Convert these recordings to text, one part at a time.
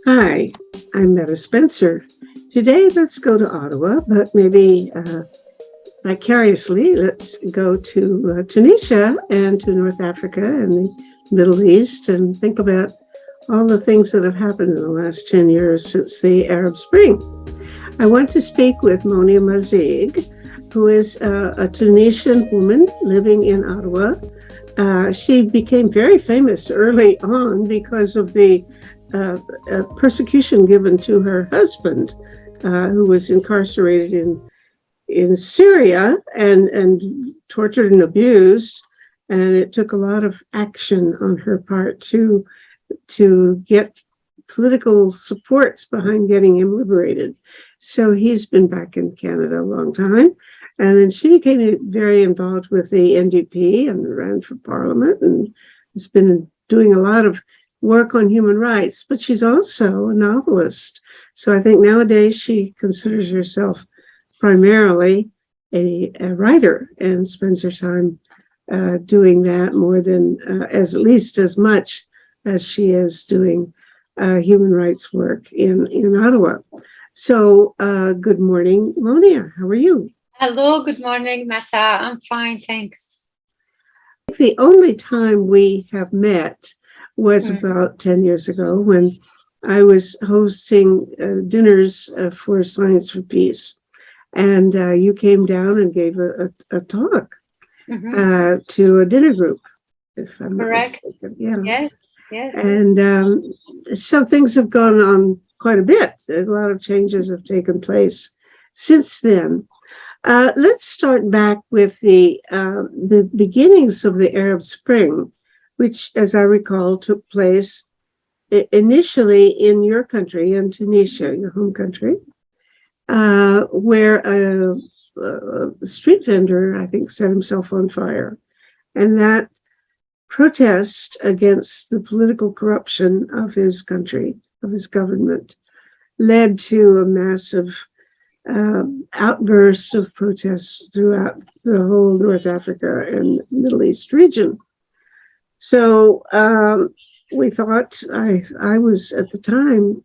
Hi, I'm Meta Spencer. Today, let's go to Ottawa, but maybe vicariously, let's go to Tunisia and to North Africa and the Middle East and think about all the things that have happened in the last 10 years since the Arab Spring. I want to speak with Monia Mazig, who is a Tunisian woman living in Ottawa. She became very famous early on because of the uh, persecution given to her husband, who was incarcerated in Syria and tortured and abused. And it took a lot of action on her part to get political support behind getting him liberated. So he's been back in Canada a long time. And then she became very involved with the NDP and ran for parliament and has been doing a lot of work on human rights. But she's also a novelist. So I think nowadays she considers herself primarily a writer and spends her time doing that more than as at least as much as she is doing human rights work in Ottawa. So, good morning, Monia. How are you? Hello, good morning, Meta. I'm fine, thanks. The only time we have met was Mm. about 10 years ago when I was hosting dinners for Science for Peace. And you came down and gave a talk Hmm. to a dinner group, if I'm not Correct. mistaken. Yeah. Yes, yes. And so things have gone on quite a bit. A lot of changes have taken place since then. Let's start back with the beginnings of the Arab Spring, which, as I recall, took place initially in your country, in Tunisia, your home country, where a street vendor, I think, set himself on fire. And that protest against the political corruption of his country, of his government, led to a massive outburst of protests throughout the whole North Africa and Middle East region. So we thought, I was at the time,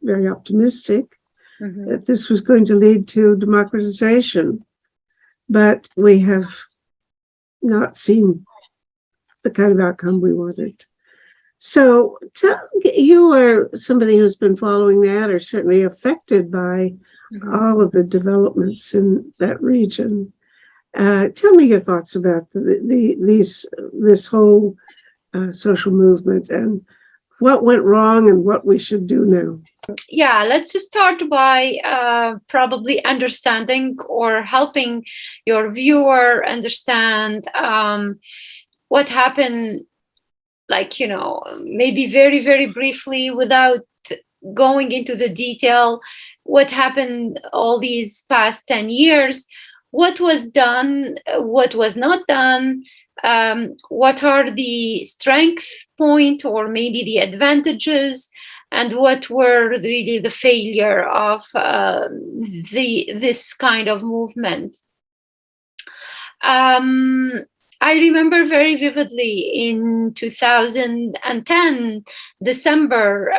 very optimistic Hmm. that this was going to lead to democratization, but we have not seen the kind of outcome we wanted. So you are somebody who's been following that or certainly affected by Hmm. all of the developments in that region. Tell me your thoughts about this whole social movement and what went wrong and what we should do now. Yeah, let's start by probably understanding or helping your viewer understand what happened, like, maybe very, very briefly without going into the detail, what happened all these past 10 years, what was done, what was not done, what are the strength point or maybe the advantages, and what were really the failure of the this kind of movement. um, I remember very vividly in 2010 December,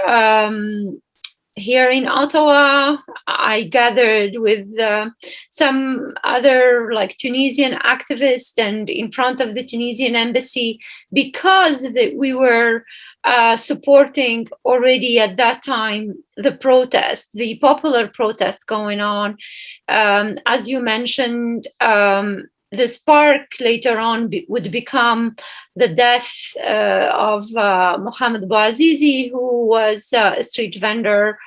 here in Ottawa, I gathered with some other like Tunisian activists and in front of the Tunisian embassy because we were supporting already at that time the protest, the popular protest going on. As you mentioned, the spark later on would become the death of Mohamed Bouazizi, who was a street vendor,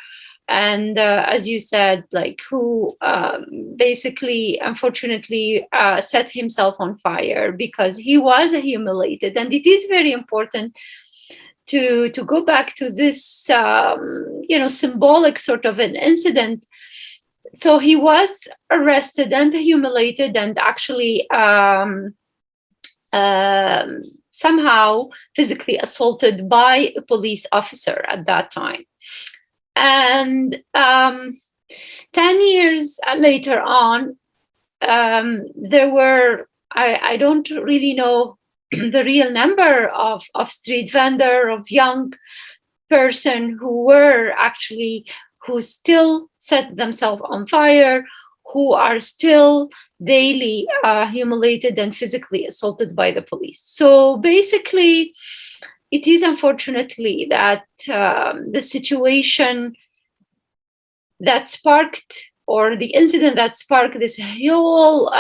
and as you said, like who basically, unfortunately, set himself on fire because he was humiliated. And it is very important to go back to this, symbolic sort of an incident. So he was arrested and humiliated and actually somehow physically assaulted by a police officer at that time. And 10 years later on, there were, I don't really know the real number of street vendor, of young person who still set themselves on fire, who are still daily humiliated and physically assaulted by the police. So basically, it is unfortunately that the situation that sparked, or the incident that sparked this whole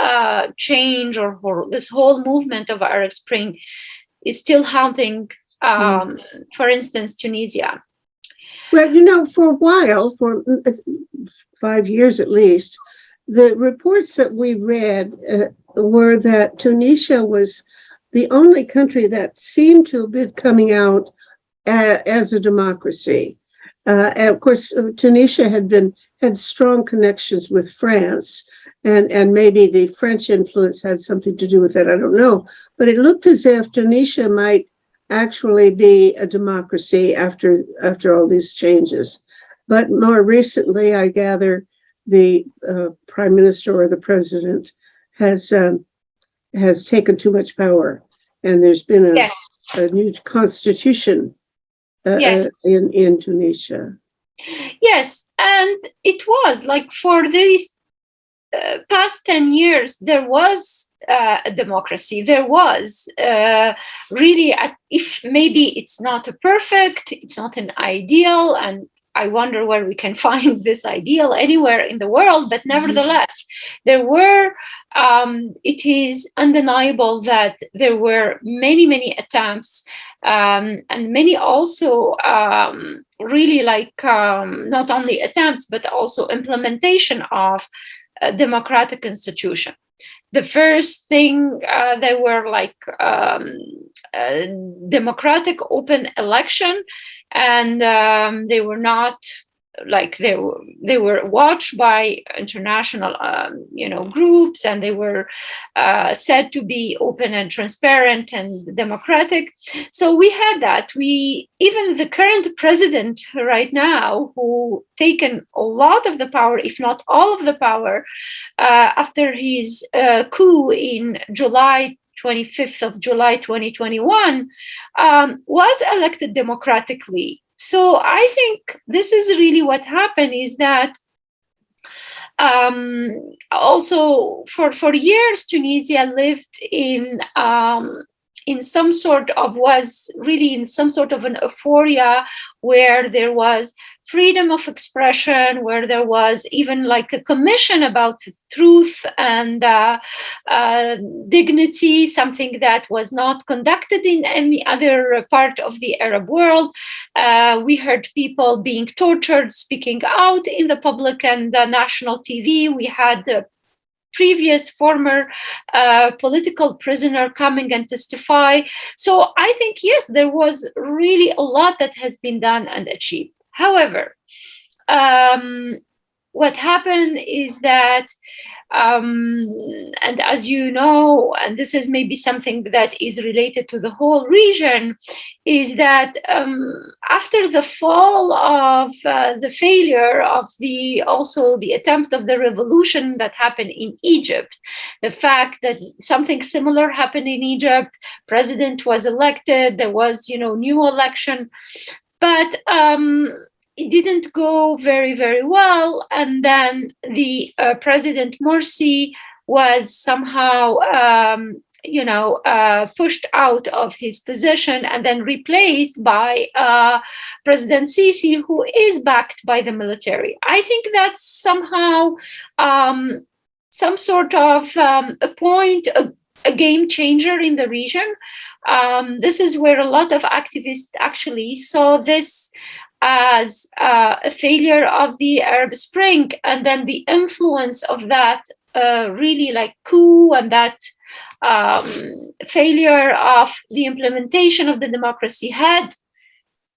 change, or this whole movement of Arab Spring, is still haunting, for instance, Tunisia. Well, for a while, for 5 years at least, the reports that we read were that Tunisia was the only country that seemed to have been coming out as a democracy. And of course, Tunisia had strong connections with France, and maybe the French influence had something to do with that. I don't know, but it looked as if Tunisia might actually be a democracy after all these changes. But more recently, I gather the prime minister or the president has taken too much power, and there's been a new constitution in Tunisia. Yes, and it was like for these past 10 years, there was a democracy. There was really, if maybe it's not a perfect, it's not an ideal, and I wonder where we can find this ideal anywhere in the world, but nevertheless, there were, it is undeniable that there were many attempts, and many also really not only attempts, but also implementation of a democratic institution. The first thing, they were a democratic open election, and they were not they were watched by international groups, and they were said to be open and transparent and democratic. So we had that. Even the current president right now, who taken a lot of the power, if not all of the power, after his coup in 25th of July 2021, was elected democratically. So I think this is really what happened, is that also for years, Tunisia lived in some sort of an euphoria, where there was freedom of expression, where there was even a commission about truth and dignity, something that was not conducted in any other part of the Arab world. We heard people being tortured, speaking out in the public and national TV. We had previous former political prisoner coming and testify. So I think, yes, there was really a lot that has been done and achieved. However, what happened is that, and as you know, and this is maybe something that is related to the whole region, is that after the fall of the failure of the attempt of the revolution that happened in Egypt, the fact that something similar happened in Egypt, president was elected, there was new election, but it didn't go very well, and then the President Morsi was somehow pushed out of his position and then replaced by President Sisi, who is backed by the military. I think that's somehow some sort of a game changer in the region. This is where a lot of activists actually saw this as a failure of the Arab Spring, and then the influence of that really coup, and that failure of the implementation of the democracy had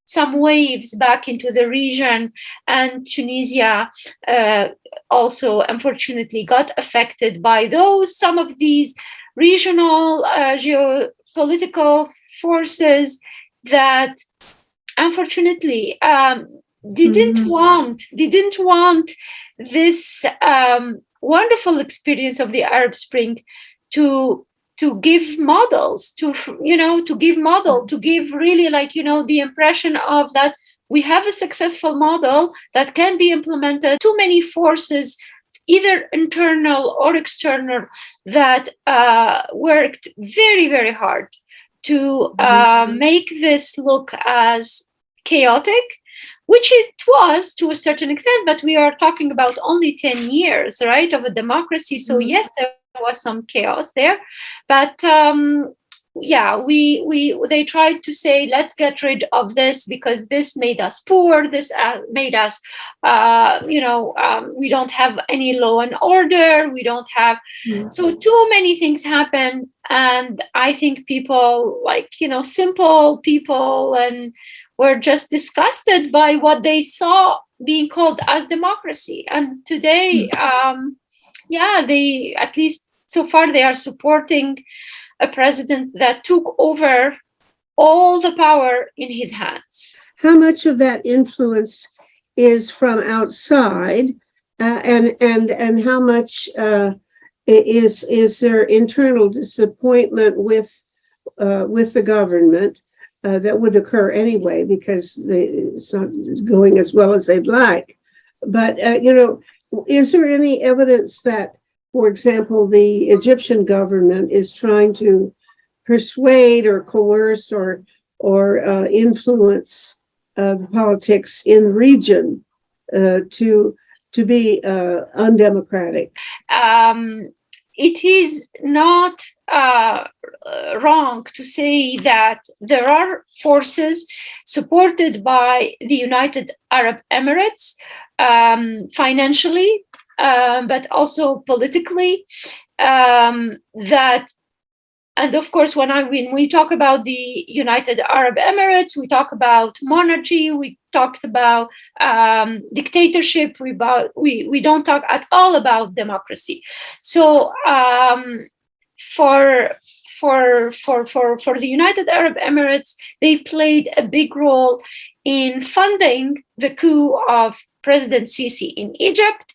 some waves back into the region, and Tunisia also unfortunately got affected by some of these regional geopolitical forces that unfortunately didn't want this wonderful experience of the Arab Spring to give models, to give really the impression of that we have a successful model that can be implemented. Too many forces, either internal or external, that worked very, very hard to make this look as chaotic, which it was to a certain extent, but we are talking about only 10 years, right, of a democracy. So yes, there was some chaos there, but yeah, they tried to say, let's get rid of this because this made us poor. This made us, we don't have any law and order. We don't have, so too many things happen. And I think people, like, simple people, and were just disgusted by what they saw being called as democracy. And today, they, at least so far, they are supporting a president that took over all the power in his hands. How much of that influence is from outside, and how much is there internal disappointment with the government that would occur anyway because it's not going as well as they'd like? But is there any evidence that, for example, the Egyptian government is trying to persuade or coerce or influence the politics in the region to be undemocratic? It is not wrong to say that there are forces supported by the United Arab Emirates financially, but also politically, that, and of course, when we talk about the United Arab Emirates, we talk about monarchy, we talked about dictatorship, we don't talk at all about democracy. So for the United Arab Emirates, they played a big role in funding the coup of President Sisi in Egypt.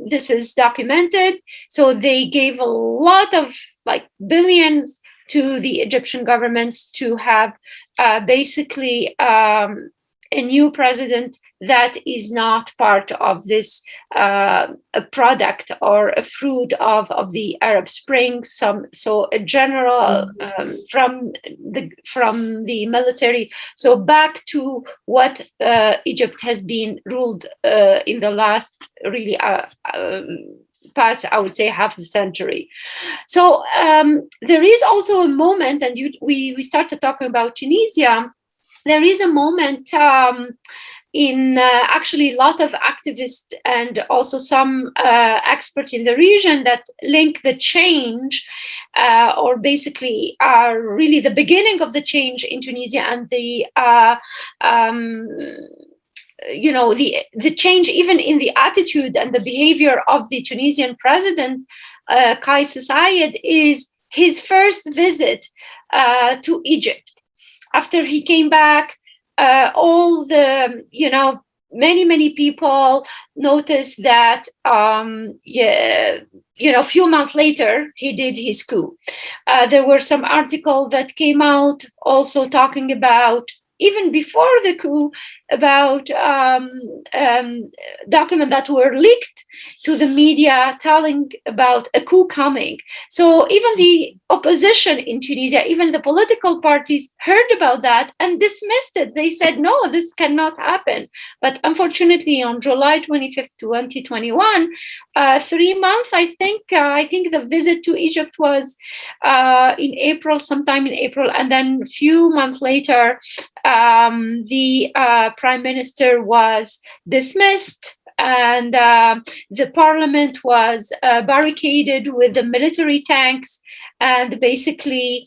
This is documented. So they gave a lot of billions to the Egyptian government to have basically a new president that is not part of this a product or a fruit of the Arab Spring. So a general from the military. So back to what Egypt has been ruled in the last really past, I would say, half a century. So there is also a moment, and we started talking about Tunisia. There is a moment in actually a lot of activists and also some experts in the region that link the change or basically are really the beginning of the change in Tunisia and the change even in the attitude and the behavior of the Tunisian president, Kais Saied, is his first visit to Egypt. After he came back, all the, many people noticed that, a few months later, he did his coup. There were some articles that came out also talking about, even before the coup, about documents that were leaked to the media telling about a coup coming. So even the opposition in Tunisia, even the political parties heard about that and dismissed it. They said, no, this cannot happen. But unfortunately, on July 25th, 2021, 3 months, I think the visit to Egypt was sometime in April. And then a few months later, the prime minister was dismissed, and the parliament was barricaded with the military tanks, and basically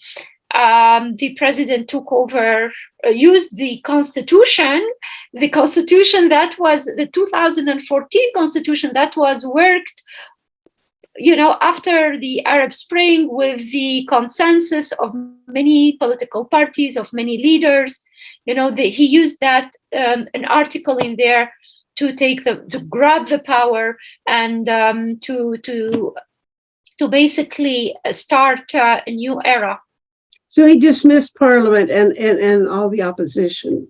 the president took over, used the constitution that was the 2014 constitution that was worked after the Arab Spring, with the consensus of many political parties, of many leaders. He used that an article in there to grab the power and to basically start a new era. So he dismissed parliament and all the opposition.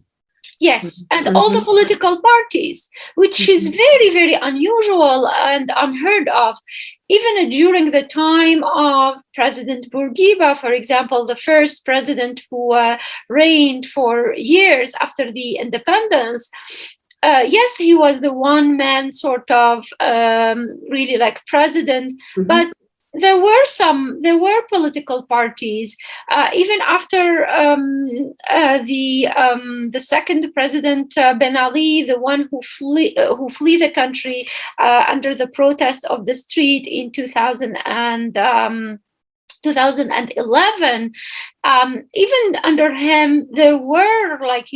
Yes, and all the political parties, which is very, very unusual and unheard of. Even during the time of President Bourguiba, for example, the first president who reigned for years after the independence, yes, he was the one man sort of really like president, but there were political parties even after the second president Ben Ali, the one who flee the country under the protest of the street in 2011, even under him, there were like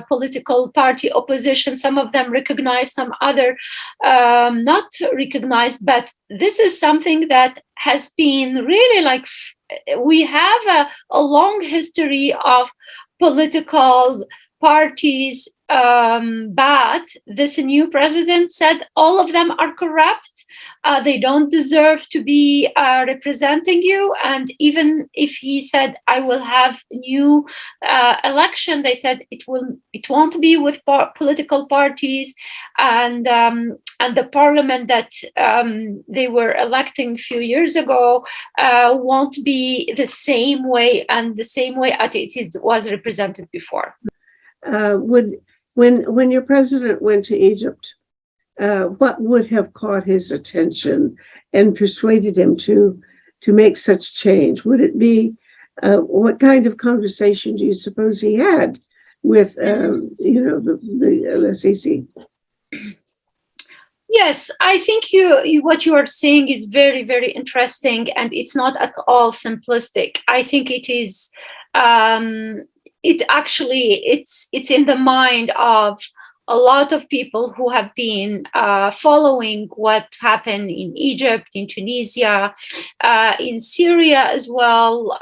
political party opposition. Some of them recognized, some other not recognized. But this is something that has been really like, we have a long history of political parties, but this new president said all of them are corrupt. They don't deserve to be representing you. And even if he said, I will have new election, they said it won't be with political parties, and the parliament that they were electing a few years ago won't be the same way as it was represented before. When your president went to Egypt, what would have caught his attention and persuaded him to make such change? Would it be what kind of conversation do you suppose he had with the Sisi? Yes, I think what you are saying is very, very interesting, and it's not at all simplistic. I think it is. It's in the mind of a lot of people who have been following what happened in Egypt, in Tunisia, in Syria as well,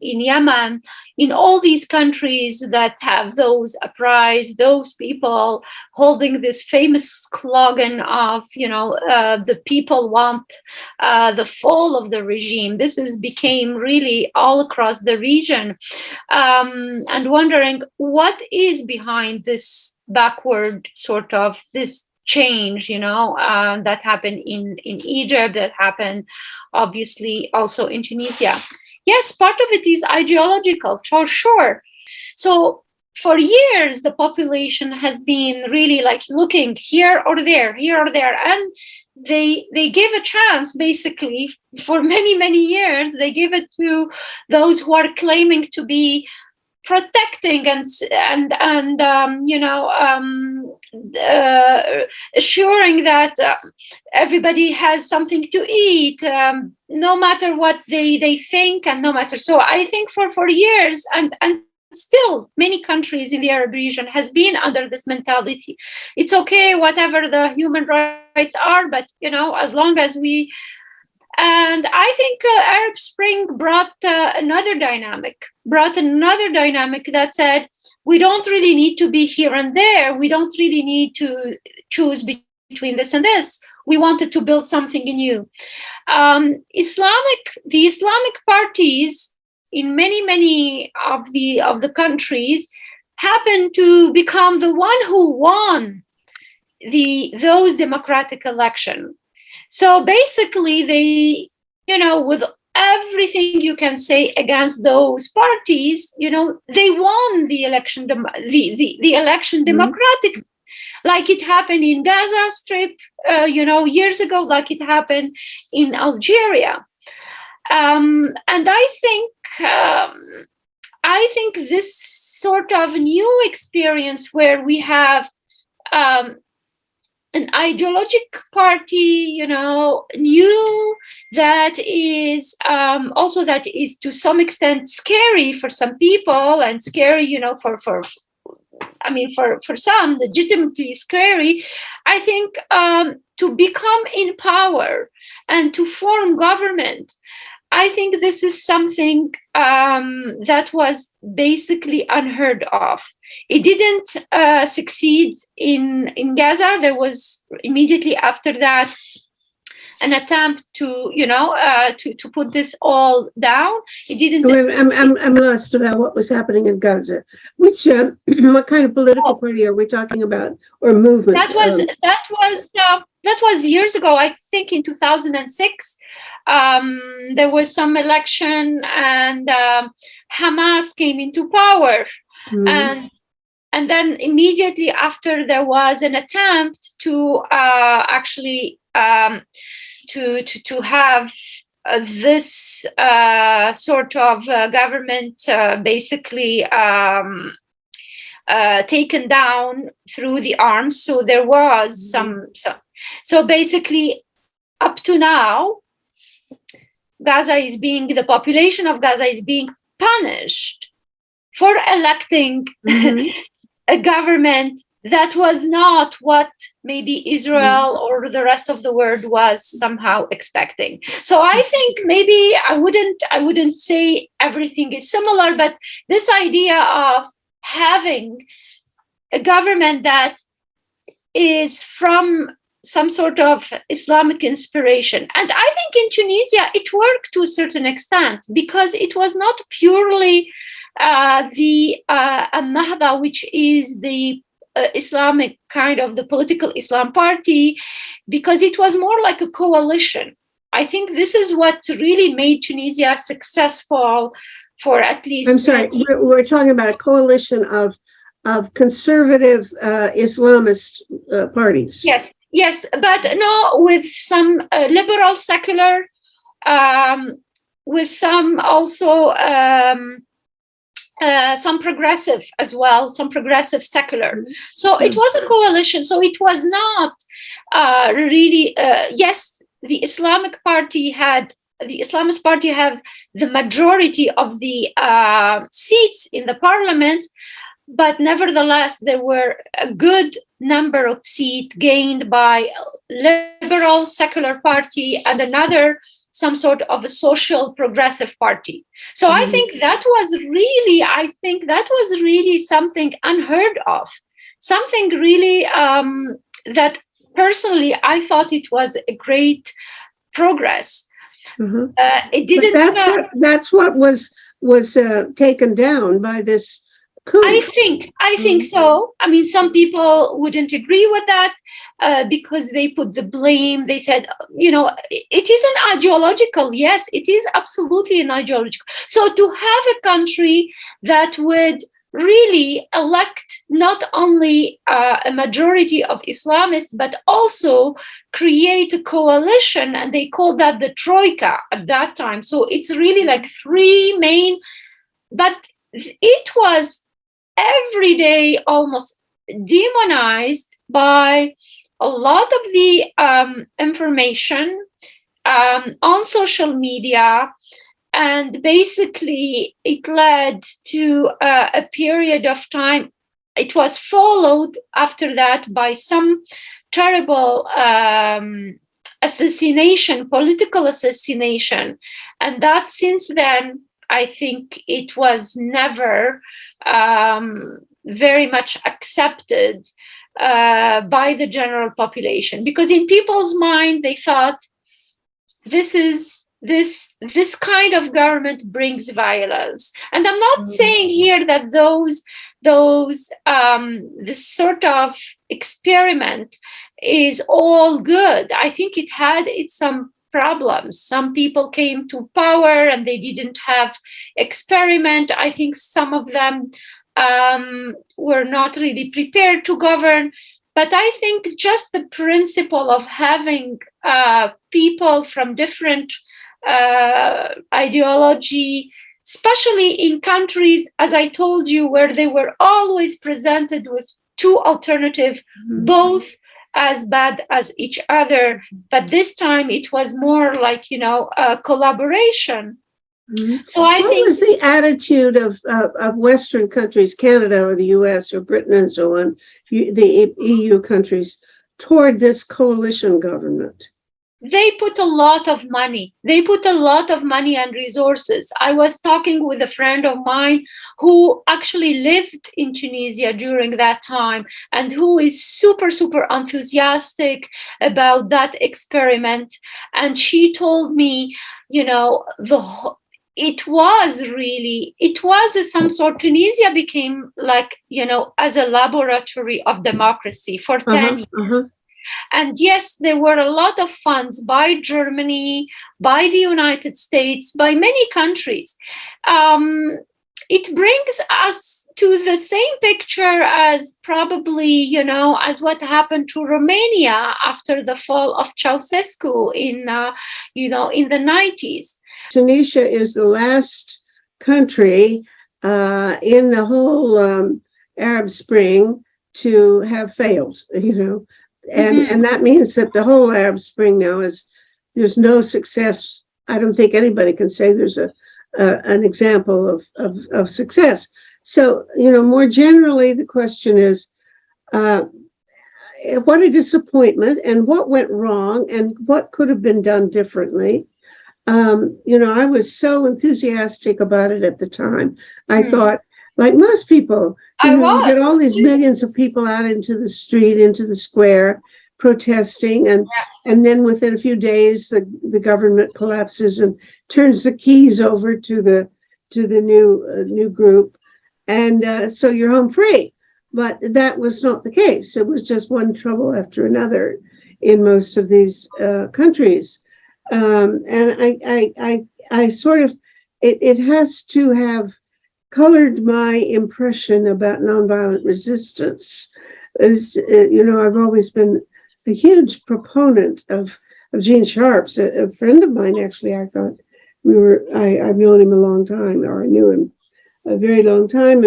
in Yemen, in all these countries that have those uprisings, those people holding this famous slogan of, the people want the fall of the regime. This became really all across the region, and wondering what is behind this backward sort of this change, that happened in Egypt, that happened obviously also in Tunisia. Yes, part of it is ideological, for sure. So for years, the population has been really like looking here or there, and they give a chance, basically, for many, many years. They give it to those who are claiming to be protecting and assuring that everybody has something to eat, no matter what they think, and no matter. So I think for years, and still many countries in the Arab region has been under this mentality. It's okay, whatever the human rights are, but as long as we. And I think Arab Spring brought another dynamic that said, we don't really need to be here and there. We don't really need to choose between this and this. We wanted to build something new. The Islamic parties in many of the countries happen to become the one who won those democratic elections. So basically, they, with everything you can say against those parties, they won the election, the election democratically, like it happened in Gaza Strip, years ago, like it happened in Algeria. And I think this sort of new experience where we have an ideological party, new, that is also that is to some extent scary for some people, and scary, for some, legitimately scary. I think to become in power and to form government, I think this is something that was basically unheard of. It didn't succeed in Gaza. There was immediately after that an attempt to, to put this all down. It didn't. Wait, I'm lost about what was happening in Gaza. Which what kind of political party are we talking about, or movement? That was years ago. I think in 2006, there was some election, and Hamas came into power, and then immediately after there was an attempt to actually to have this sort of government basically taken down through the arms. So there was so basically up to now, the population of Gaza is being punished for electing a government that was not what maybe Israel or the rest of the world was somehow expecting. So I think maybe I wouldn't say everything is similar, but this idea of having a government that is from some sort of Islamic inspiration. And I think in Tunisia, it worked to a certain extent because it was not purely the Nahda, which is the Islamic kind of the political Islam party, because it was more like a coalition. I think this is what really made Tunisia successful for at least. I'm sorry, we're talking about a coalition of conservative Islamist parties. Yes, but no, with some liberal secular, with some also some progressive as well, some progressive secular. So it was a coalition. So it was not really, yes, the Islamist Party had the majority of the seats in the parliament, but nevertheless, there were a good number of seats gained by liberal secular party and another some sort of a social progressive party. So I think that was really something unheard of, something really that personally I thought it was a great progress. It didn't. But that's what was taken down by this coup. I think so. I mean, some people wouldn't agree with that because they put the blame. They said, it is an ideological. Yes, it is absolutely an ideological. So to have a country that would really elect not only a majority of Islamists, but also create a coalition, and they called that the Troika at that time. So it's really like three main, but it was every day almost demonized by a lot of the information on social media, and basically it led to a period of time. It was followed after that by some terrible political assassination, and that since then I think it was never very much accepted by the general population, because in people's mind they thought this kind of government brings violence. And I'm not saying here that this sort of experiment is all good. I think it had some problems. Some people came to power and they didn't have experiment. I think some of them were not really prepared to govern. But I think just the principle of having people from different ideology, especially in countries, as I told you, where they were always presented with two alternatives, both as bad as each other, but this time it was more like a collaboration. So I think, what was the attitude of Western countries, Canada or the US or Britain and so on, the EU countries, toward this coalition government? they put a lot of money. They put a lot of money and resources. I was talking with a friend of mine who actually lived in Tunisia during that time and who is super, super enthusiastic about that experiment. And she told me, you know, it was some sort. Tunisia became like, you know, as a laboratory of democracy for 10 years. And yes, there were a lot of funds by Germany, by the United States, by many countries. It brings us to the same picture as probably, you know, as what happened to Romania after the fall of Ceausescu in, you know, in the 90s. Tunisia is the last country in the whole Arab Spring to have failed, you know. And that means that the whole Arab Spring now there's no success. I don't think anybody can say there's an example of success. So, you know, more generally, the question is, what a disappointment, and what went wrong, and what could have been done differently. You know, I was so enthusiastic about it at the time. I thought, like most people, you get all these millions of people out into the street, into the square, protesting, and then within a few days, the government collapses and turns the keys over to the new group, and so you're home free. But that was not the case. It was just one trouble after another in most of these countries. And I sort of, it has to have colored my impression about nonviolent resistance. You know, I've always been a huge proponent of Gene Sharp's, a friend of mine, actually. I thought I've known him a long time, or I knew him a very long time,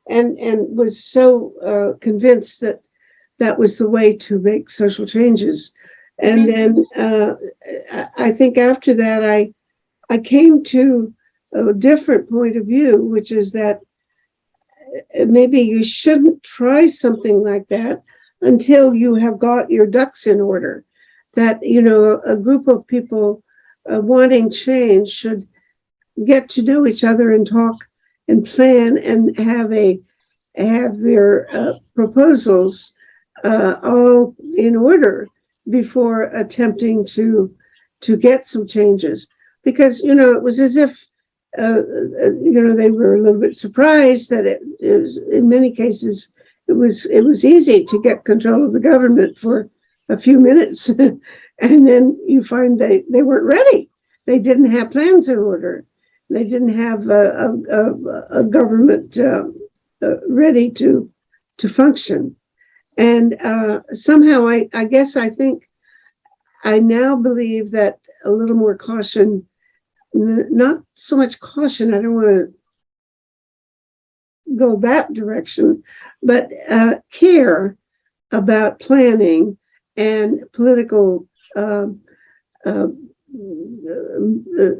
and was so convinced that that was the way to make social changes. And then I think after that, I came to a different point of view, which is that maybe you shouldn't try something like that until you have got your ducks in order. That, you know, a group of people wanting change should get to know each other and talk and plan and have their proposals all in order before attempting to get some changes. Because, you know, it was as if you know, they were a little bit surprised that it was, in many cases, it was easy to get control of the government for a few minutes, and then you find they weren't ready. They didn't have plans in order. They didn't have a government ready to function. And somehow, I guess I think I now believe that a little more caution, not so much caution, I don't want to go that direction, but care about planning and political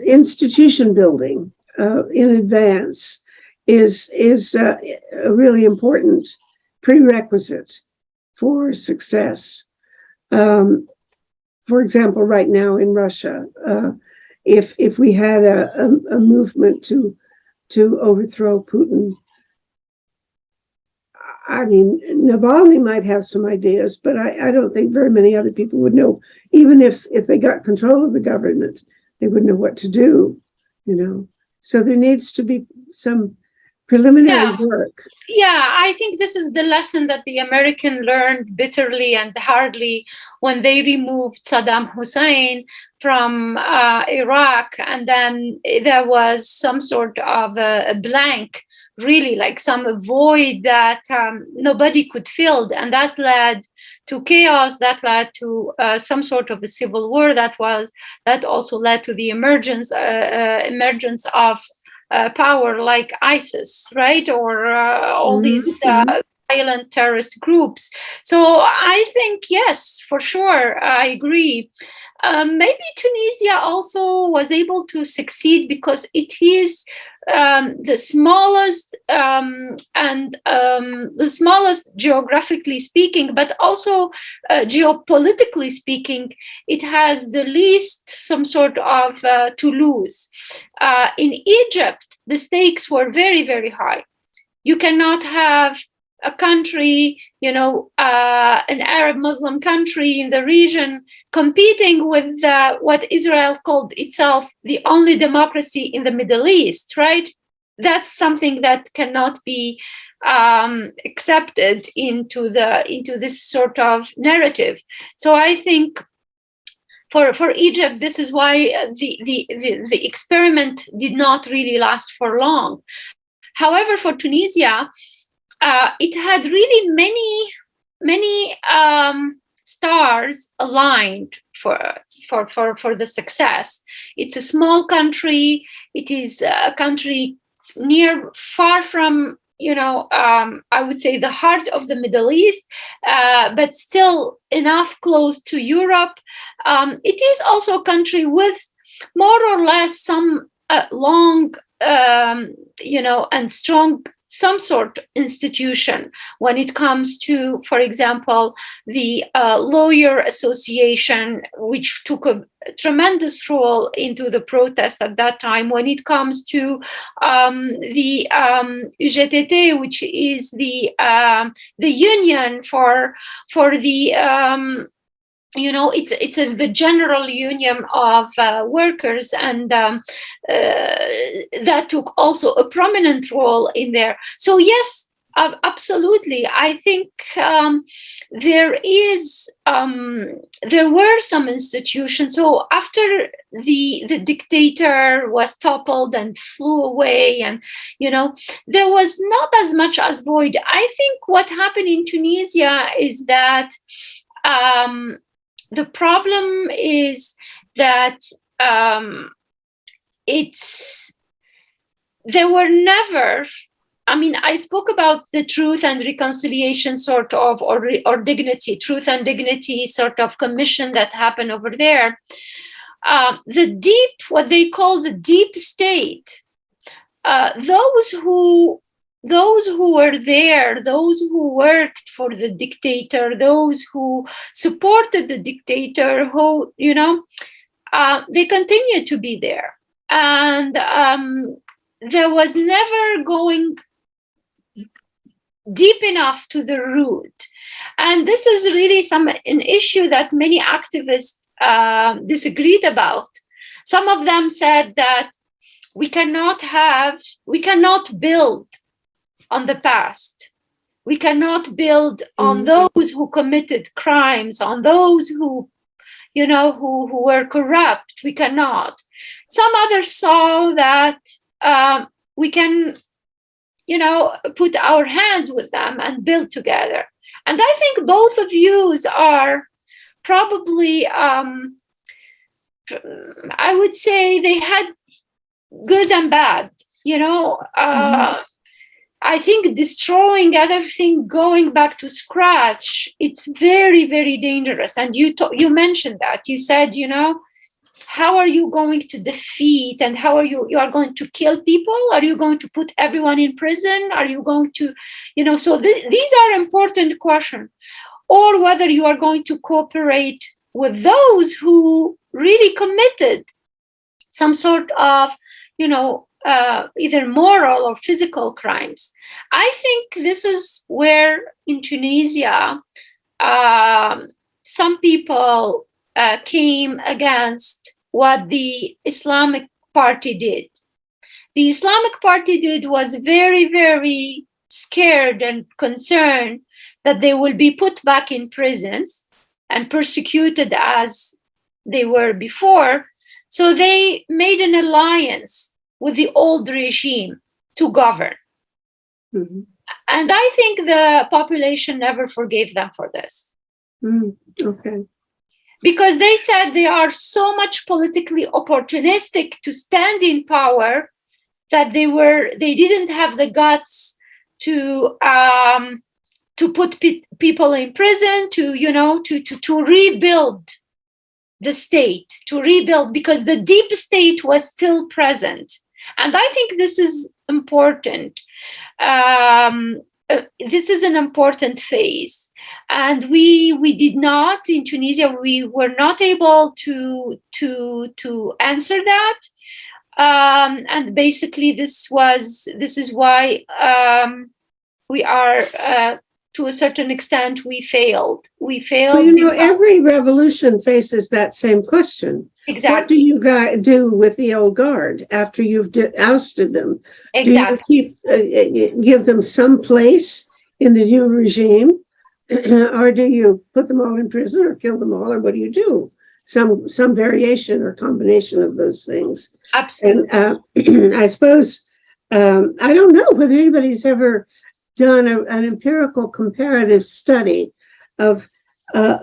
institution building in advance is a really important prerequisite for success. For example, right now in Russia, if we had a movement to overthrow Putin, I mean, Navalny might have some ideas, but I don't think very many other people would know. Even if they got control of the government, they wouldn't know what to do, you know. So there needs to be some preliminary work. Yeah, I think this is the lesson that the American learned bitterly and hardly when they removed Saddam Hussein from Iraq, and then there was some sort of a blank, really, like some void that nobody could fill, and that led to chaos, that led to some sort of a civil war, that also led to the emergence of power like ISIS, right? Or all these violent terrorist groups. So I think, yes, for sure, I agree. Maybe Tunisia also was able to succeed because it is the smallest and the smallest geographically speaking, but also geopolitically speaking, it has the least some sort of to lose. In Egypt, the stakes were very, very high. You cannot have a country, an Arab Muslim country in the region competing with what Israel called itself the only democracy in the Middle East, right? That's something that cannot be accepted into this sort of narrative. So I think for Egypt, this is why the experiment did not really last for long. However, for Tunisia, it had really many stars aligned for the success. It's a small country. It is a country far from, I would say, the heart of the Middle East, but still enough close to Europe. It is also a country with more or less some long, and strong some sort of institution when it comes to, for example, the lawyer association, which took a tremendous role into the protest at that time. When it comes to the UGTT, which is the union for the it's the general union of workers, and that took also a prominent role in there. So yes, absolutely. I think there were some institutions. So after the dictator was toppled and flew away, and there was not as much as void. I think what happened in Tunisia is that the problem is that there were never, I spoke about the truth and reconciliation sort of, or dignity, truth and dignity sort of commission that happened over there. What they call the deep state, those who were there, those who worked for the dictator, those who supported the dictator, who, they continue to be there. And there was never going deep enough to the root. And this is really an issue that many activists disagreed about. Some of them said that we cannot build on the past. We cannot build on those who committed crimes, on those who were corrupt. We cannot. Some others saw that we can, put our hands with them and build together. And I think both of views are probably, I would say they had good and bad, I think destroying everything, going back to scratch, it's very, very dangerous. And you mentioned that. You said, how are you going to defeat, and how are you are going to kill people? Are you going to put everyone in prison? Are you going to, so these are important questions. Or whether you are going to cooperate with those who really committed some sort of, either moral or physical crimes. I think this is where in Tunisia, some people came against what the Islamic Party did. The Islamic Party was very, very scared and concerned that they will be put back in prisons and persecuted as they were before. So they made an alliance with the old regime to govern. Mm-hmm. And I think the population never forgave them for this. Okay. Because they said they are so much politically opportunistic to stand in power that they didn't have the guts to to put people in prison, to, you know, to rebuild the state, to rebuild, because the deep state was still present. And I think this is important. This is an important phase. And we did not, in Tunisia, we were not able to answer that. And basically this is why we are, to a certain extent, we failed. Well, you know, every revolution faces that same question. Exactly. What do you guys do with the old guard after you've ousted them? Exactly. Do you keep give them some place in the new regime, or do you put them all in prison or kill them all, or what do you do? Some variation or combination of those things. Absolutely. And I suppose I don't know whether anybody's ever done an empirical comparative study of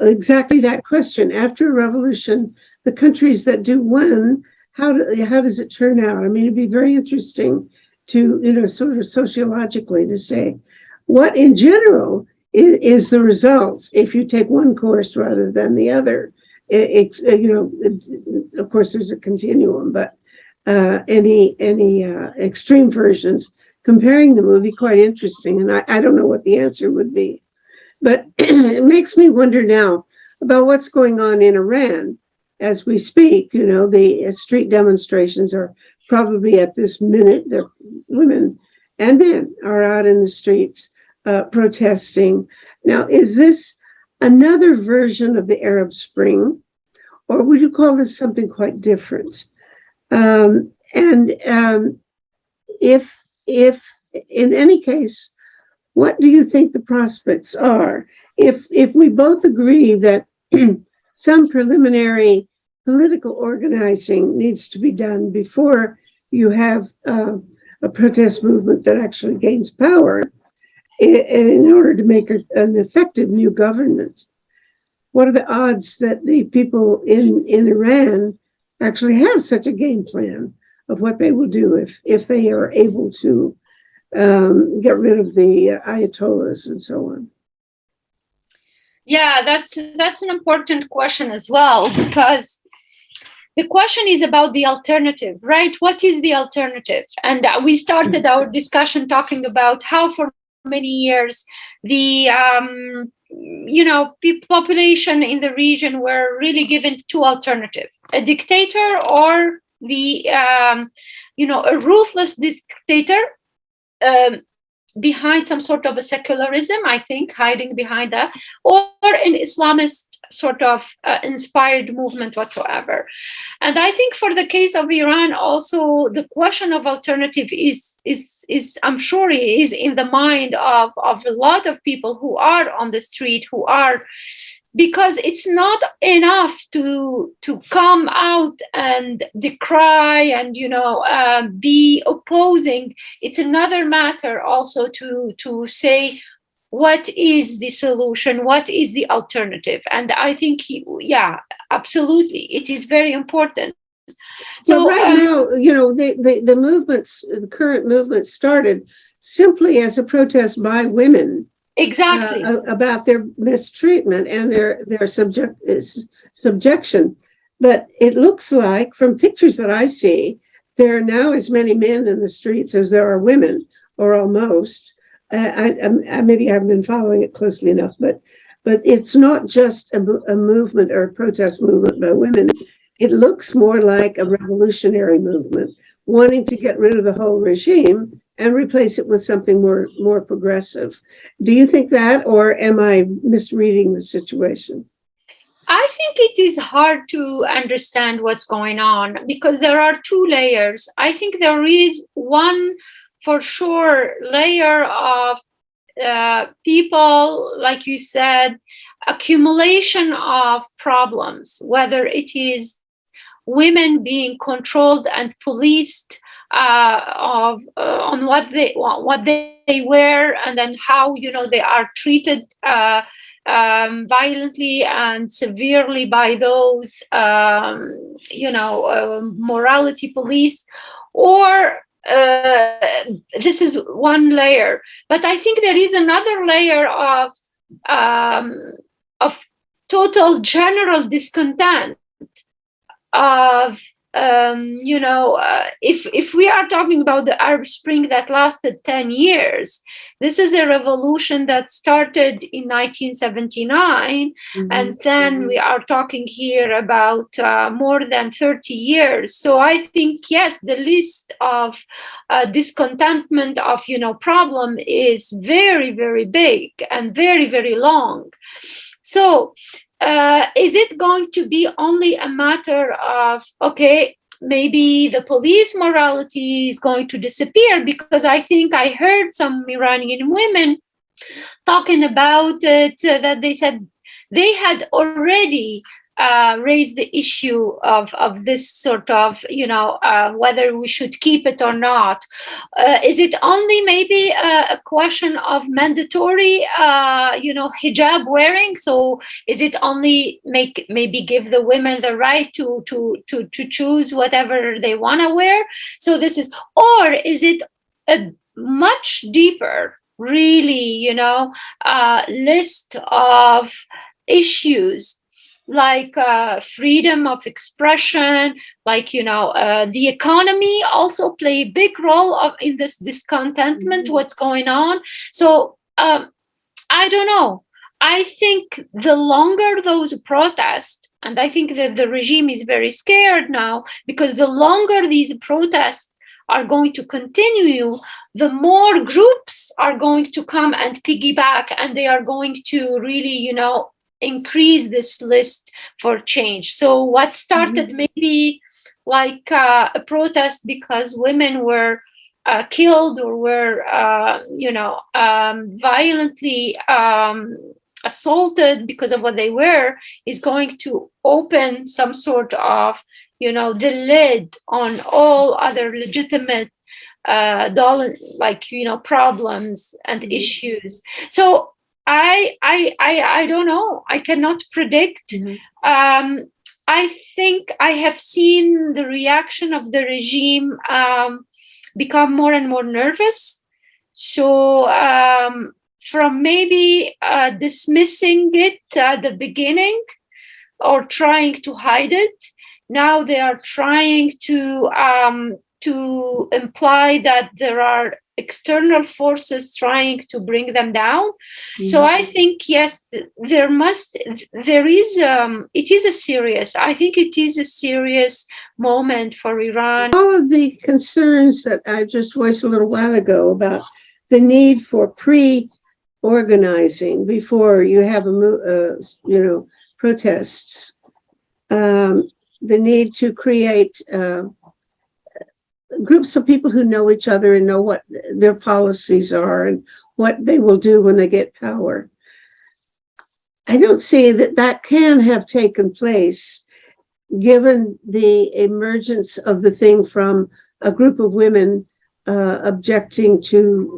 exactly that question. After a revolution, the countries that do win, how does it turn out? I mean, it'd be very interesting to, you know, sort of sociologically to say what in general is the results if you take one course rather than the other. It's you know, of course, there's a continuum, but any extreme versions comparing them would be quite interesting. And I don't know what the answer would be, but it makes me wonder now about what's going on in Iran as we speak. You know, the street demonstrations are probably at this minute, the women and men are out in the streets protesting. Now, is this another version of the Arab Spring, or would you call this something quite different? If in any case, what do you think the prospects are? If we both agree that some preliminary political organizing needs to be done before you have a protest movement that actually gains power in order to make an effective new government, what are the odds that the people in Iran actually have such a game plan of what they will do if they are able to get rid of the Ayatollahs and so on? Yeah, that's an important question as well, because the question is about the alternative, right? What is the alternative? And we started our discussion talking about how for many years the you know, population in the region were really given two alternatives: a dictator or the you know, a ruthless dictator behind some sort of a secularism, I think, hiding behind that, or an Islamist sort of inspired movement whatsoever. And I think for the case of Iran also, the question of alternative is I'm sure is in the mind of a lot of people who are on the street, who are, because it's not enough to come out and decry and, you know, be opposing. It's another matter also to say what is the solution, what is the alternative. And I think, yeah, absolutely, it is very important. So right now, you know, the movements, the current movement started simply as a protest by women. Exactly. About their mistreatment and their subjection. But it looks like, from pictures that I see, there are now as many men in the streets as there are women, or almost. I maybe haven't been following it closely enough, but it's not just a movement or a protest movement by women. It looks more like a revolutionary movement, wanting to get rid of the whole regime and replace it with something more progressive. Do you think that, or am I misreading the situation? I think it is hard to understand what's going on because there are two layers. I think there is one, for sure, layer of people, like you said, accumulation of problems, whether it is women being controlled and policed on what they wear, and then how, you know, they are treated violently and severely by those you know, morality police, or this is one layer, but I think there is another layer of total general discontent of if we are talking about the Arab Spring that lasted 10 years, this is a revolution that started in 1979, and then we are talking here about more than 30 years. So I think, yes, the list of discontentment of problem is very, very big and very, very long. So is it going to be only a matter of, okay, maybe the police morality is going to disappear? Because I think I heard some Iranian women talking about it, that they said they had already raised the issue of this sort of, whether we should keep it or not. Is it only maybe a question of mandatory, hijab wearing? So is it only maybe give the women the right to choose whatever they want to wear? So this is, or is it a much deeper, really, list of issues like freedom of expression, like the economy also play a big role in this discontentment, what's going on. So I don't know. I think the longer those protests, and I think that the regime is very scared now, because the longer these protests are going to continue, the more groups are going to come and piggyback, and they are going to really, increase this list for change. So what started maybe like a protest because women were killed or were, violently assaulted because of what they were, is going to open some sort of, the lid on all other legitimate problems and issues. So I don't know. I cannot predict. I think I have seen the reaction of the regime become more and more nervous. So from maybe dismissing it at the beginning or trying to hide it, now they are trying to imply that there are external forces trying to bring them down. So I think, yes, it is a serious moment for Iran. All of the concerns that I just voiced a little while ago about the need for pre-organizing before you have protests, the need to create groups of people who know each other and know what their policies are and what they will do when they get power. I don't see that can have taken place given the emergence of the thing from a group of women objecting to,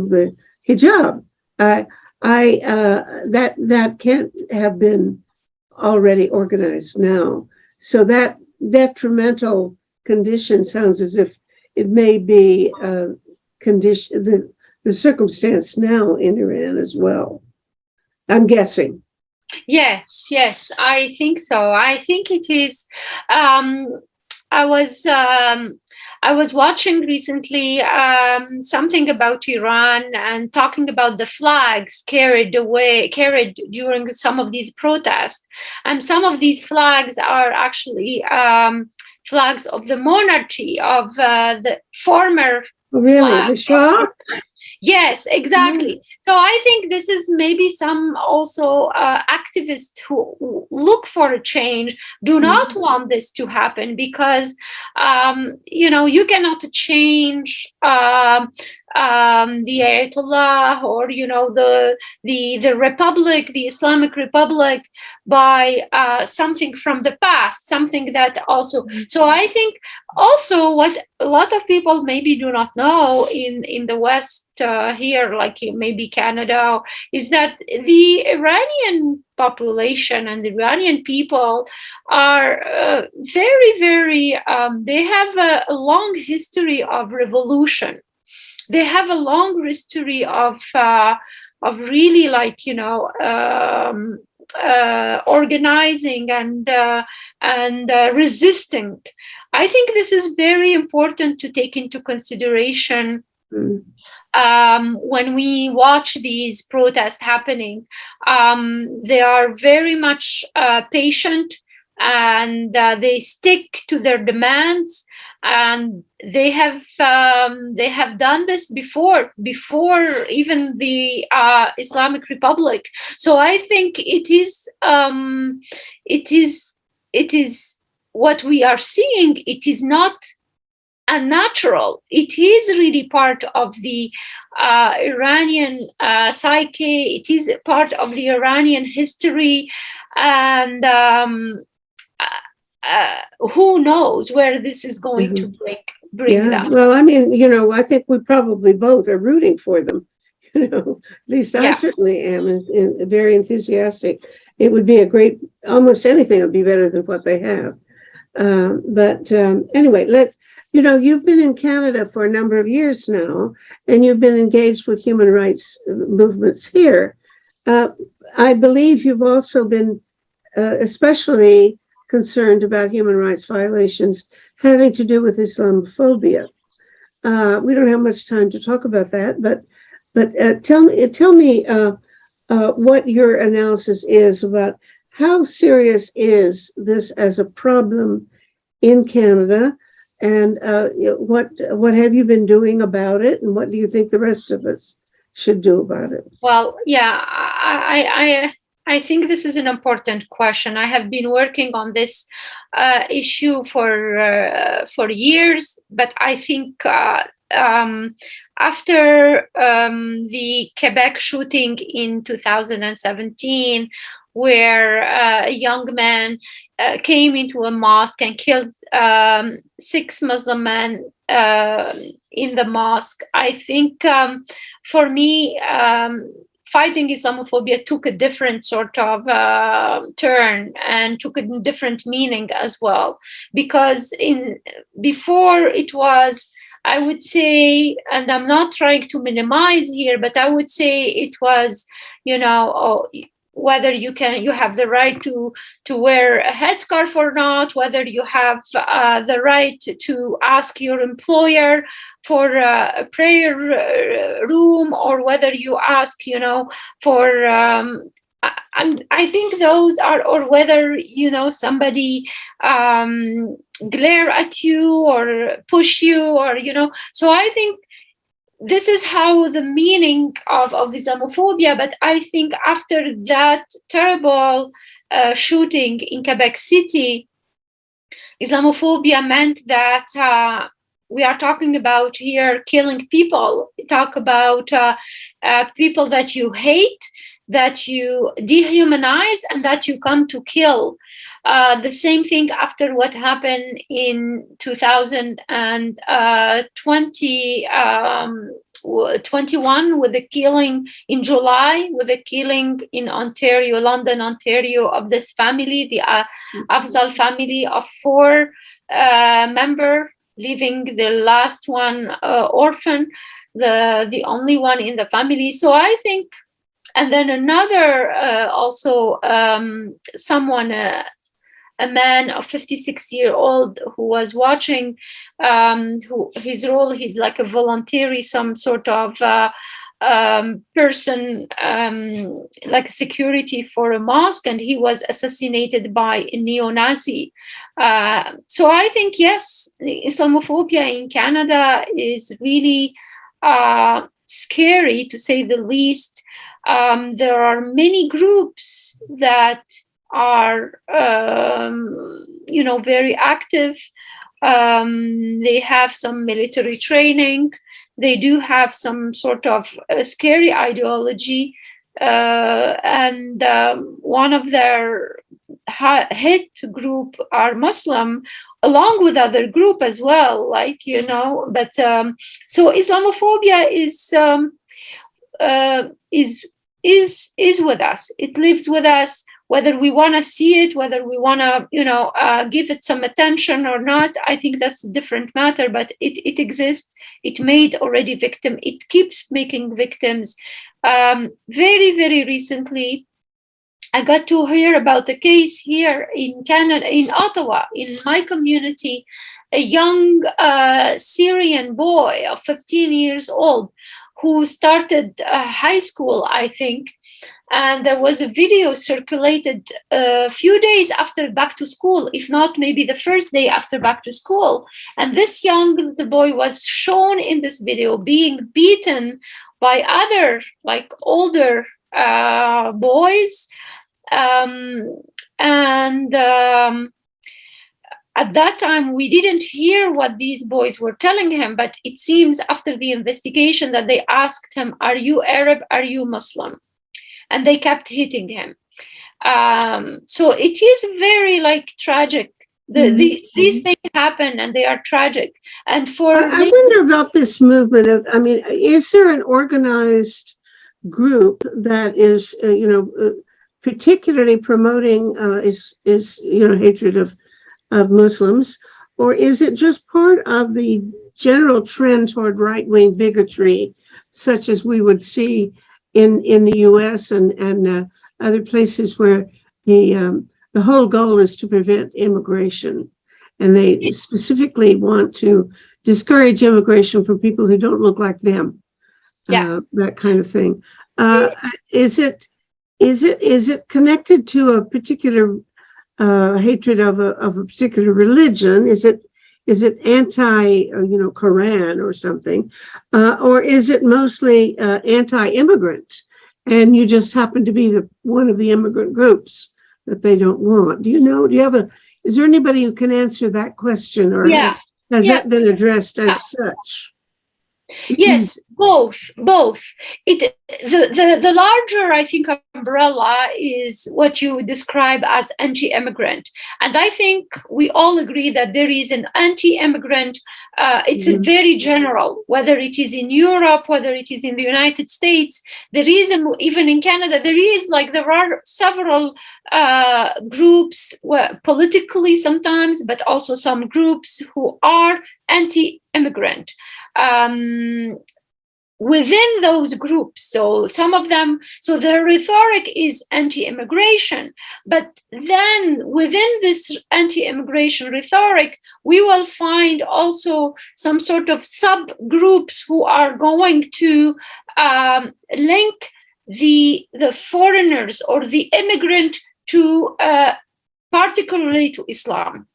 the hijab. That can't have been already organized now. So that detrimental condition sounds as if it may be condition the circumstance now in Iran as well. I'm guessing. Yes, I think so. I think it is. I was watching recently something about Iran and talking about the flags carried during some of these protests, and some of these flags are actually flags of the monarchy of the former. Really, the Shah? Yes, exactly. So I think this is maybe some also activists who look for a change do not want this to happen, because you cannot change the Ayatollah, or the Republic, the Islamic Republic, by something from the past, something that also. So I think also what a lot of people maybe do not know in the West here, like maybe Canada, is that the Iranian population and the Iranian people are very, very. They have a long history of revolution. They have a long history of really, like, organizing and resisting. I think this is very important to take into consideration when we watch these protests happening. They are very much patient, and they stick to their demands, and they have done this before even the Islamic Republic. So I think it is what we are seeing. It is not unnatural. It is really part of the Iranian psyche. It is part of the Iranian history, and who knows where this is going to bring them. Well, I mean, I think we probably both are rooting for them. At least I certainly am, and very enthusiastic. It would be almost anything would be better than what they have. But anyway, you've been in Canada for a number of years now, and you've been engaged with human rights movements here. I believe you've also been especially concerned about human rights violations having to do with Islamophobia. We don't have much time to talk about that, but tell me what your analysis is about how serious is this as a problem in Canada, and what have you been doing about it, and what do you think the rest of us should do about it? Well, yeah, I think this is an important question. I have been working on this issue for years, but I think after the Quebec shooting in 2017, where a young man came into a mosque and killed 6 Muslim men in the mosque, I think for me, fighting Islamophobia took a different sort of turn and took a different meaning as well. Because before it was, I would say, and I'm not trying to minimize here, but I would say it was, whether you have the right to wear a headscarf or not, whether you have the right to ask your employer for a prayer room, or whether you ask, for and I think those are, or whether somebody glare at you or push you, or so I think this is how the meaning of Islamophobia. But I think after that terrible shooting in Quebec City, Islamophobia meant that we are talking about here killing people. Talk about people that you hate, that you dehumanize, and that you come to kill. The same thing after what happened in 2021 with the killing in July, with the killing in Ontario, London, Ontario, of this family, the Afzal family, of 4 members, leaving the last one orphan, the only one in the family. So I think, and then another also someone, a man of 56-year-old who was watching, who his role, he's like a voluntary, some sort of person, like security for a mosque, and he was assassinated by a neo-Nazi. So I think, yes, Islamophobia in Canada is really scary, to say the least. There are many groups that are, very active. They have some military training. they do have some sort of scary ideology, and one of their hit group are Muslim, along with other group as well, like, but so Islamophobia is with us. It lives with us, whether we want to see it, whether we want to give it some attention or not. I think that's a different matter, but it exists. It made already victim. It keeps making victims. Very, very recently, I got to hear about the case here in Canada, in Ottawa, in my community. A young Syrian boy of 15 years old who started high school, I think, and there was a video circulated a few days after back to school, if not maybe the first day after back to school. And this young little boy was shown in this video being beaten by other, like, older boys. At that time, we didn't hear what these boys were telling him, but it seems after the investigation that they asked him, "Are you Arab? Are you Muslim?" And they kept hitting him. So it is very, like, tragic. These things happen and they are tragic. And I wonder about this movement of, I mean, is there an organized group that is, particularly promoting hatred of Muslims, or is it just part of the general trend toward right-wing bigotry, such as we would see in the U.S. and other places where the whole goal is to prevent immigration, and they specifically want to discourage immigration from people who don't look like them, that kind of thing. Is it connected to a particular hatred of a particular religion? Is it anti, Quran or something, or is it mostly anti-immigrant, and you just happen to be one of the immigrant groups that they don't want? Do you know? Is there anybody who can answer that question, or has that been addressed as such? Yes, both. The larger, I think, umbrella is what you describe as anti-immigrant, and I think we all agree that there is an anti-immigrant. It's very general, whether it is in Europe, whether it is in the United States. There is, even in Canada, there are several groups, politically sometimes, but also some groups who are anti-immigrant. Within those groups, so some of them, so their rhetoric is anti-immigration, but then within this anti-immigration rhetoric, we will find also some sort of subgroups who are going to link the foreigners or the immigrant to particularly to Islam.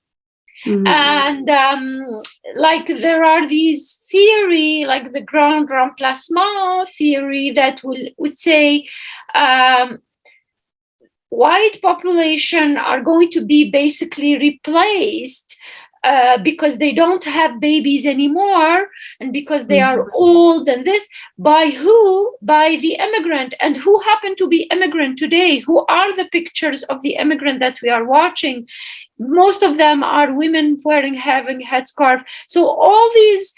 And like there are these theory, like the grand remplacement theory, that would say white population are going to be basically replaced because they don't have babies anymore, and because they are old, and this by who? By the immigrant. And who happen to be immigrant today? Who are the pictures of the immigrant that we are watching? Most of them are women having headscarf. So all these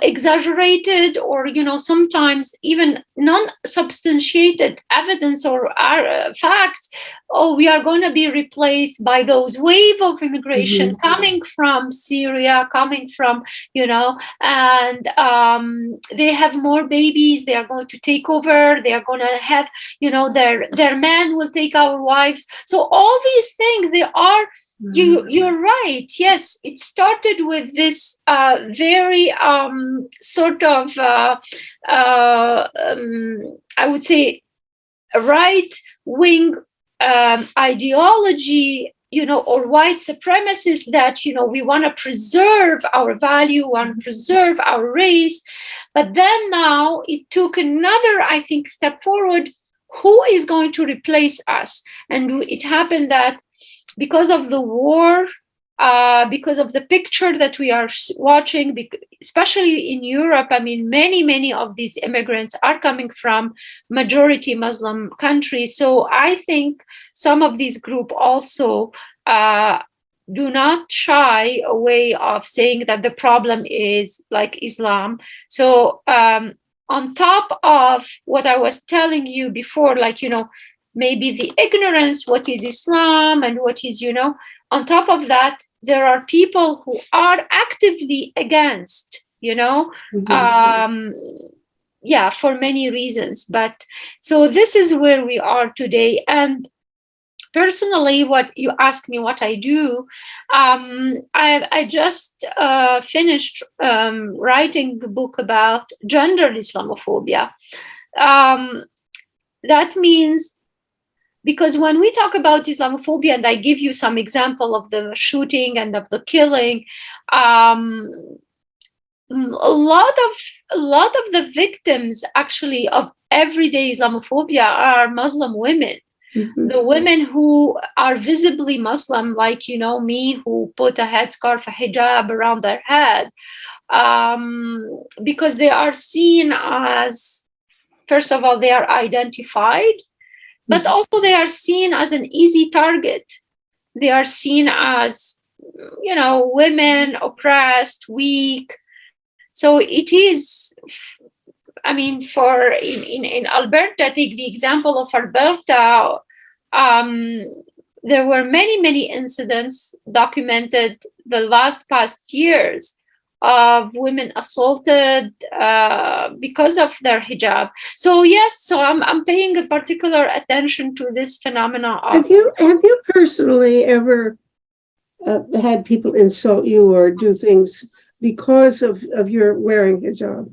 exaggerated or sometimes even non-substantiated evidence or facts. Oh, we are going to be replaced by those wave of immigration coming from Syria, coming from and they have more babies. They are going to take over. They are going to have their men will take our wives. So all these things, they are. You're right. Yes, it started with this very sort of I would say right-wing ideology, or white supremacists, that we want to preserve our value, want to preserve our race. But then now it took another, I think, step forward. Who is going to replace us? And it happened that because of the war because of the picture that we are watching, especially in Europe. I mean, many of these immigrants are coming from majority Muslim countries. So I think some of these groups also do not shy away of saying that the problem is like Islam. So on top of what I was telling you before, like, maybe the ignorance, what is Islam and what is, on top of that, there are people who are actively against, for many reasons. But so this is where we are today. And personally, what you ask me what I do, I just finished writing a book about gender Islamophobia. That means, because when we talk about Islamophobia, and I give you some example of the shooting and of the killing, a lot of the victims actually of everyday Islamophobia are Muslim women. Mm-hmm. The women who are visibly Muslim, like, me, who put a headscarf, a hijab around their head, because they are seen as, first of all, they are identified, but also they are seen as an easy target. They are seen as, women, oppressed, weak. So it is, I mean, in Alberta, take the example of Alberta, there were many incidents documented the past years of women assaulted because of their hijab. So yes, so I'm paying a particular attention to this phenomena. Have you personally ever had people insult you or do things because of your wearing hijab?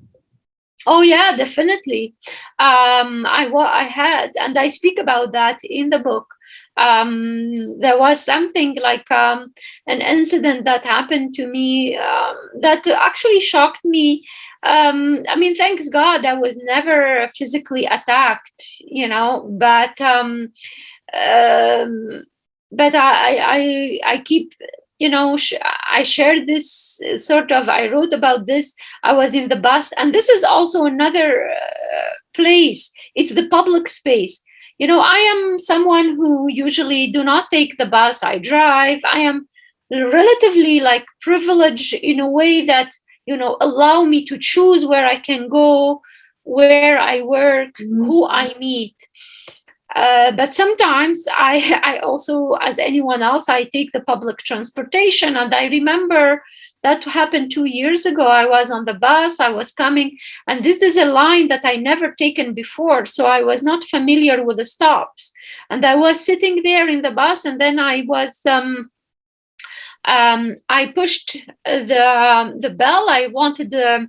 Oh yeah, definitely. I had, and I speak about that in the book. There was something like an incident that happened to me that actually shocked me. I mean, thanks God, I was never physically attacked, but I keep, I shared this I wrote about this. I was in the bus, and this is also another place. It's the public space. I am someone who usually do not take the bus. I drive. I am relatively privileged in a way that, allow me to choose where I can go, where I work, who I meet. But sometimes I also, as anyone else, I take the public transportation. And I remember that happened 2 years ago. I was on the bus, I was coming, and this is a line that I never taken before. So I was not familiar with the stops. And I was sitting there in the bus, and then I was, I pushed the bell. I wanted, and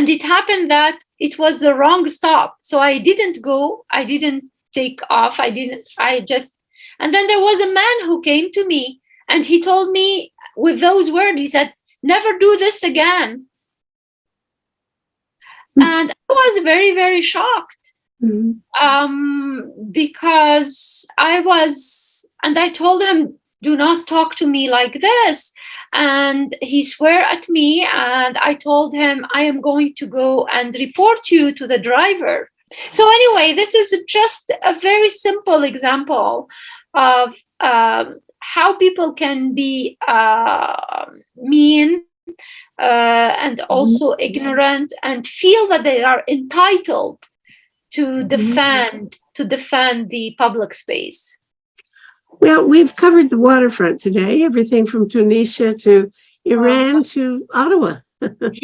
it happened that it was the wrong stop. So I didn't go, I didn't take off. And then there was a man who came to me, and he told me with those words, he said, "Never do this again." And I was very, very shocked. Because I told him, "Do not talk to me like this." And he swore at me, and I told him, "I am going to go and report you to the driver." So anyway, this is just a very simple example of how people can be mean and also ignorant, and feel that they are entitled to defend the public space. Well, we've covered the waterfront today, everything from Tunisia to Iran to Ottawa.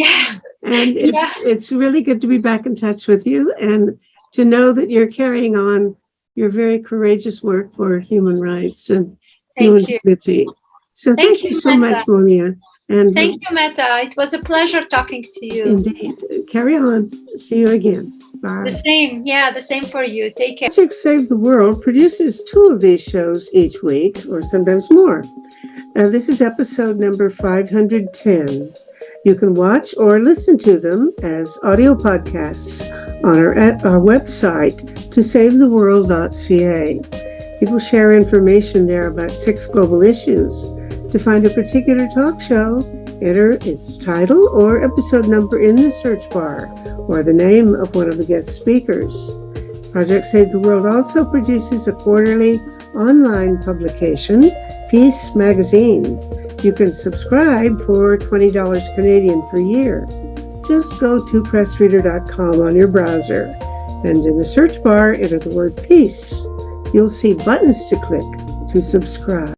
Yeah. And it's really good to be back in touch with you, and to know that you're carrying on your very courageous work for human rights and human dignity. So thank you so much, Monia. And thank you, Meta. It was a pleasure talking to you. Indeed. Carry on. See you again. Bye. The same for you. Take care. Project Save the World produces 2 of these shows each week, or sometimes more. This is episode number 510. You can watch or listen to them as audio podcasts on our website, tosavetheworld.ca. People share information there about 6 global issues, To find a particular talk show, enter its title or episode number in the search bar, or the name of one of the guest speakers. Project Save the World also produces a quarterly online publication, Peace Magazine. You can subscribe for $20 Canadian per year. Just go to pressreader.com on your browser, and in the search bar, enter the word peace. You'll see buttons to click to subscribe.